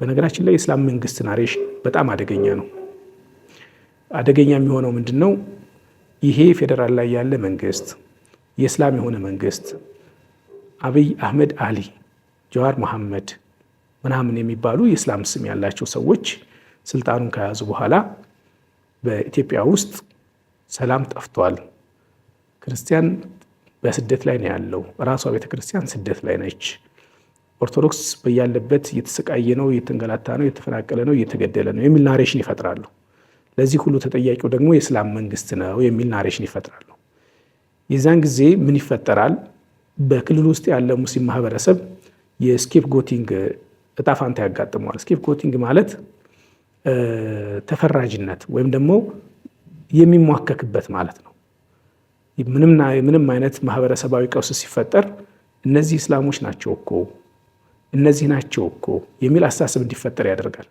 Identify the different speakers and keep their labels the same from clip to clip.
Speaker 1: በነገራችን ላይ የእስላም መንግስት ናሬሽን በጣም አደገኛ ነው። አደገኛ የሚሆነው ምንድነው? ይሄ ፌዴራል ላይ ያለ መንግስት የእስላም የሆነ መንግስት አብይ አህመድ አሊ፣ ጀዋር መሐመድ ምናምን የሚባሉ የእስላም ስም ያላቸው ሰዎች ስልጣኑን ከያዙ በኋላ በኢትዮጵያ ውስጥ ሰላም ጠፍቷል። ክርስቲያን በስደት ላይ ነው ያለው። ራሷ ቤተክርስቲያን ስደት ላይ ነች። ኦርቶዶክስ በያለበት እየተሰቃየ ነው፣ እየተንገላታ ነው፣ እየተፈናቀለ ነው፣ እየተገደለ ነው የሚል ናሬሽን ይፈጥራሉ። ለዚህ ሁሉ ተጠያቂው ደግሞ የእስላም መንግስት ነው የሚል ናሬሽን ይፈጥራሉ። የዛን ጊዜ ምን ይፈጠራል? በክልል ውስጥ ያለ ሙስሊም ማህበረሰብ የስኬፕ ጎቲንግ እጣ ፋንታ ያጋጥመዋል። ስኬፕ ጎቲንግ ማለት ተፈራጅነት ወይም ደግሞ የሚሟከክበት ማለት ነው። ምንም አይነት ማህበረሰባዊ ቀውስ ሲፈጠር እነዚህ እስላሞች ናቸው እኮ እነዚህ ናቸው እኮ የሚል አስተሳሰብ እንዲፈጠር ያደርጋል።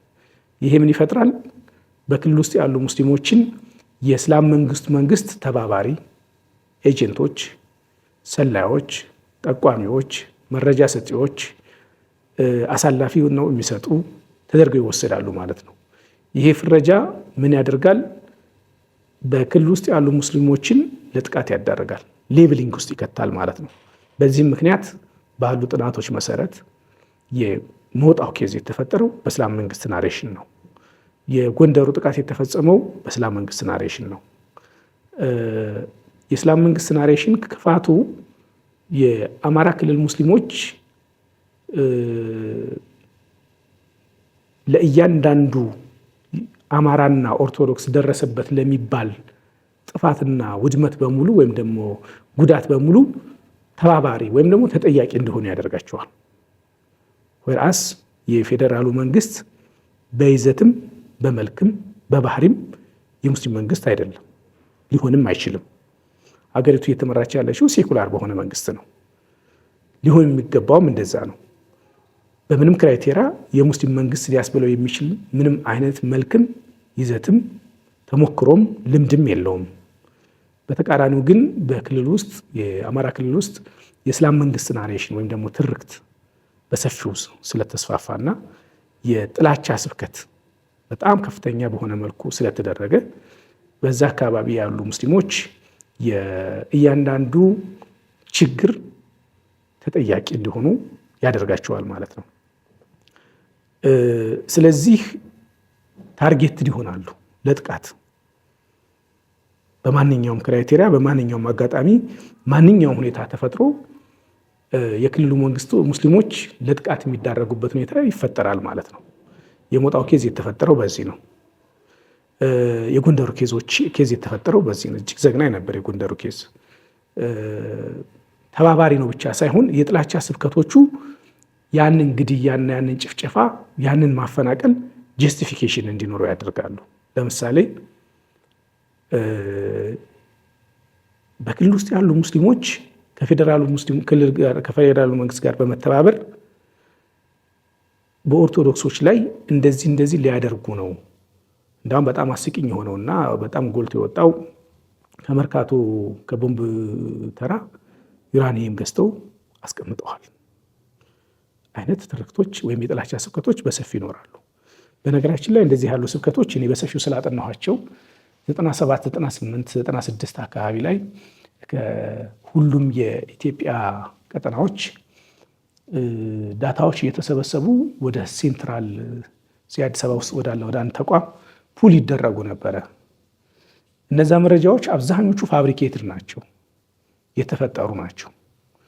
Speaker 1: ይሄ ምን ይፈጥራል? በክልል ውስጥ ያሉ ሙስሊሞችን የእስላም መንግስት ተባባሪ ኤጀንቶች፣ ሰላዮች፣ ጠቋሚዎች፣ መረጃ ሰጪዎች፣ አሳላፊ ነው የሚሰጡ ተደርገው ይወሰዳሉ ማለት ነው። ይሄ ፍረጃ ምን ያደርጋል? በክልል ውስጥ ያሉ ሙስሊሞችን ለጥቃት ያዳርጋል፣ ሌብሊንግ ውስጥ ይከታል ማለት ነው። በዚህም ምክንያት ባሉ ጥናቶች መሰረት የሞጣው ኬዝ የተፈጠረው በእስላም መንግስት ናሬሽን ነው። የጎንደሩ ጥቃት የተፈጸመው በእስላም መንግስት ናሬሽን ነው። የእስላም መንግስት ናሬሽን ክፋቱ የአማራ ክልል ሙስሊሞች ለእያንዳንዱ አማራና ኦርቶዶክስ ደረሰበት ለሚባል ጥፋትና ውድመት በሙሉ ወይም ደግሞ ጉዳት በሙሉ ተባባሪ ወይም ደግሞ ተጠያቂ እንደሆኑ ያደርጋቸዋል። ወይራስ የፌዴራሉ መንግስት በይዘትም በመልክም በባህሪም የሙስሊም መንግስት አይደለም፣ ሊሆንም አይችልም። አገሪቱ እየተመራች ያለችው ሴኩላር በሆነ መንግስት ነው። ሊሆን የሚገባውም እንደዛ ነው። በምንም ክራይቴሪያ የሙስሊም መንግስት ሊያስብለው የሚችል ምንም አይነት መልክም ይዘትም ተሞክሮም ልምድም የለውም። በተቃራኒው ግን በክልል ውስጥ የአማራ ክልል ውስጥ የእስላም መንግስት ናሬሽን ወይም ደግሞ ትርክት በሰፊው ስለተስፋፋና የጥላቻ ስብከት በጣም ከፍተኛ በሆነ መልኩ ስለተደረገ በዛ አካባቢ ያሉ ሙስሊሞች የእያንዳንዱ ችግር ተጠያቂ እንዲሆኑ ያደርጋቸዋል ማለት ነው። ስለዚህ ታርጌትድ ይሆናሉ ለጥቃት በማንኛውም ክራይቴሪያ በማንኛውም አጋጣሚ ማንኛውም ሁኔታ ተፈጥሮ የክልሉ መንግስቱ ሙስሊሞች ለጥቃት የሚዳረጉበት ሁኔታ ይፈጠራል ማለት ነው። የሞጣው ኬዝ የተፈጠረው በዚህ ነው። የጎንደሩ ኬዝ የተፈጠረው በዚህ ነው። እጅግ ዘግናኝ ነበር የጎንደሩ ኬዝ። ተባባሪ ነው ብቻ ሳይሆን የጥላቻ ስብከቶቹ ያንን ግድያና ያንን ጭፍጨፋ ያንን ማፈናቀል ጀስቲፊኬሽን እንዲኖረው ያደርጋሉ። ለምሳሌ በክልል ውስጥ ያሉ ሙስሊሞች ከፌዴራሉ መንግስት ጋር በመተባበር በኦርቶዶክሶች ላይ እንደዚህ ሊያደርጉ ነው። እንዳውም በጣም አስቂኝ የሆነውና በጣም ጎልቶ የወጣው ከመርካቶ ከቦምብ ተራ ዩራኒየም ገዝተው አስቀምጠዋል አይነት ትርክቶች ወይም የጥላቻ ስብከቶች በሰፊ ይኖራሉ። በነገራችን ላይ እንደዚህ ያሉ ስብከቶች እኔ በሰፊው ስላጠናኋቸው 97፣ 98፣ 96 አካባቢ ላይ ከሁሉም የኢትዮጵያ ቀጠናዎች ዳታዎች እየተሰበሰቡ ወደ ሴንትራል አዲስ አበባ ውስጥ ወደ አንድ ተቋም ፑል ይደረጉ ነበረ። እነዛ መረጃዎች አብዛኞቹ ፋብሪኬትድ ናቸው፣ የተፈጠሩ ናቸው።